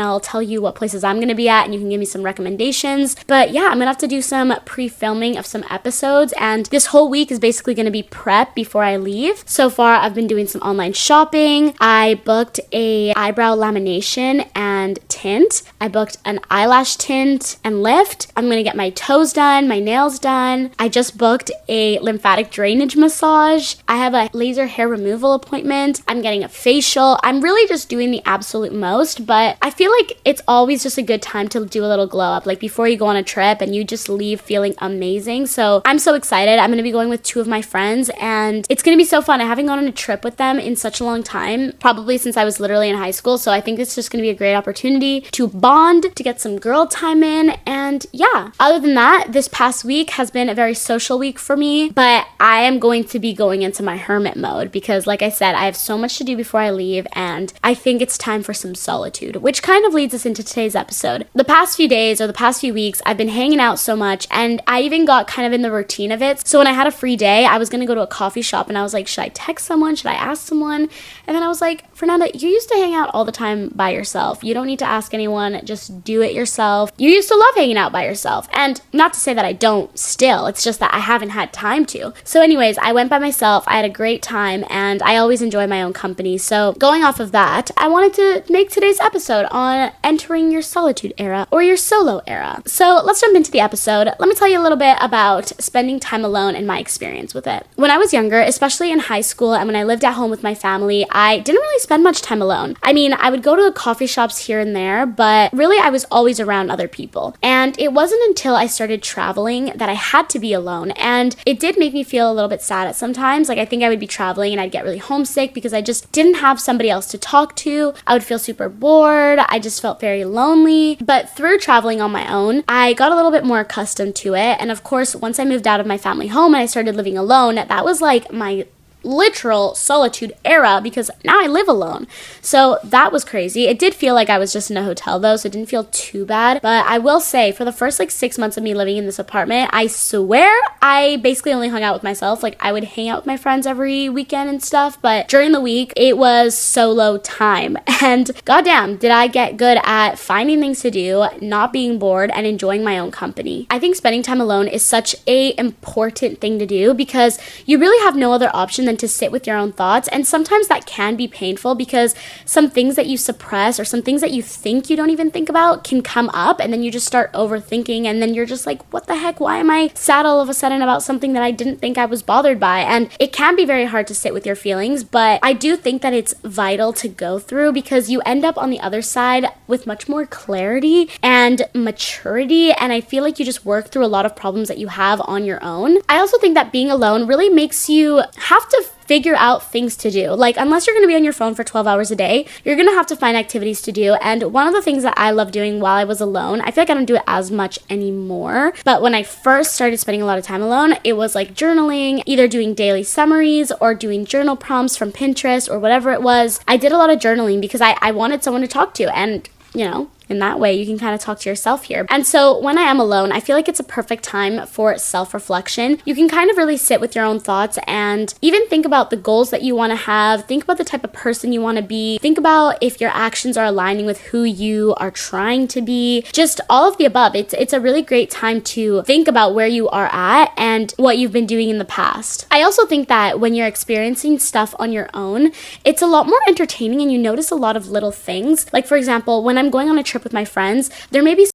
I'll tell you what places I'm gonna be at and you can give me some recommendations. But yeah, I'm gonna have to do some pre-filming of some episodes, and this whole week is basically gonna be prep before I leave. So far, I've been doing some online shopping. I booked a eyebrow lamination and tint. I booked an eyelash tint and lift. I'm gonna get my toes done, my nails done. I just booked a lymphatic drainage massage. I have a laser hair removal appointment. I'm getting a facial. I'm really just doing the absolute most, but I feel like it's always just a good time to do a little glow up, like before you go on a trip and you just leave feeling amazing. So I'm so excited. I'm gonna be going with 2 of my friends and it's gonna be so fun. I haven't gone on a trip with them in such a long time, probably since I was literally in high school. So I think it's just gonna be a great opportunity to bond, to get some girl time in, and yeah. Other than that, this past week has been a very social week for me, but I am going to be going into my hermit mode because, like I said, I have so much to do before I leave and I think it's time for some solitude, which kind of leads us into today's episode. The past few days or the past few weeks, I've been hanging out so much and I even got kind of in the routine of it. So when I had a free day, I was going to go to a coffee shop and I was like, should I text someone? Should I ask someone? And then I was like, Fernanda, you used to hang out all the time by yourself. You don't need to ask anyone. Just do it yourself. You used to love hanging out by yourself. And not to say that I don't still. It's just that I haven't had time to. So anyways, I went by myself. I had a great time and I always enjoy my own company. So going off of that, I wanted to make today's episode on entering your solitude era or your solo era. So let's jump into the episode. Let me tell you a little bit about spending time alone and my experience with it. When I was younger, especially in high school and when I lived at home with my family, I didn't really spend much time alone. I mean, I would go to coffee shops here and there, but really I was always around other people. And it wasn't until I started traveling that I had to be alone. And it did make me feel a little bit sad at sometimes. Like I think I would be traveling and I'd get really homesick because I just didn't have somebody else to talk to. I would feel super bored. I just felt very lonely. But through traveling on my own, I got a little bit more accustomed to it. And of course, once I moved out of my family home and I started living alone, that was like my literal solitude era because now I live alone. So that was crazy. It did feel like I was just in a hotel though, so it didn't feel too bad. But I will say for the first 6 months of me living in this apartment, I swear I basically only hung out with myself. Like I would hang out with my friends every weekend and stuff, but during the week it was solo time. And goddamn, did I get good at finding things to do, not being bored, and enjoying my own company. I think spending time alone is such a important thing to do because you really have no other option than to sit with your own thoughts. And sometimes that can be painful because some things that you suppress or some things that you think you don't even think about can come up and then you just start overthinking and then you're just like, what the heck? Why am I sad all of a sudden about something that I didn't think I was bothered by? And it can be very hard to sit with your feelings, but I do think that it's vital to go through because you end up on the other side with much more clarity and maturity. And I feel like you just work through a lot of problems that you have on your own. I also think that being alone really makes you have to figure out things to do. Like, unless you're going to be on your phone for 12 hours a day, you're going to have to find activities to do. And one of the things that I love doing while I was alone, I feel like I don't do it as much anymore, but when I first started spending a lot of time alone, it was like journaling, either doing daily summaries or doing journal prompts from Pinterest or whatever it was. I did a lot of journaling because I wanted someone to talk to, and in that way, you can kind of talk to yourself here. And so when I am alone, I feel like it's a perfect time for self-reflection. You can kind of really sit with your own thoughts and even think about the goals that you want to have. Think about the type of person you want to be. Think about if your actions are aligning with who you are trying to be. Just all of the above. It's a really great time to think about where you are at and what you've been doing in the past. I also think that when you're experiencing stuff on your own, it's a lot more entertaining and you notice a lot of little things. Like, for example, when I'm going on a trip with my friends, there may be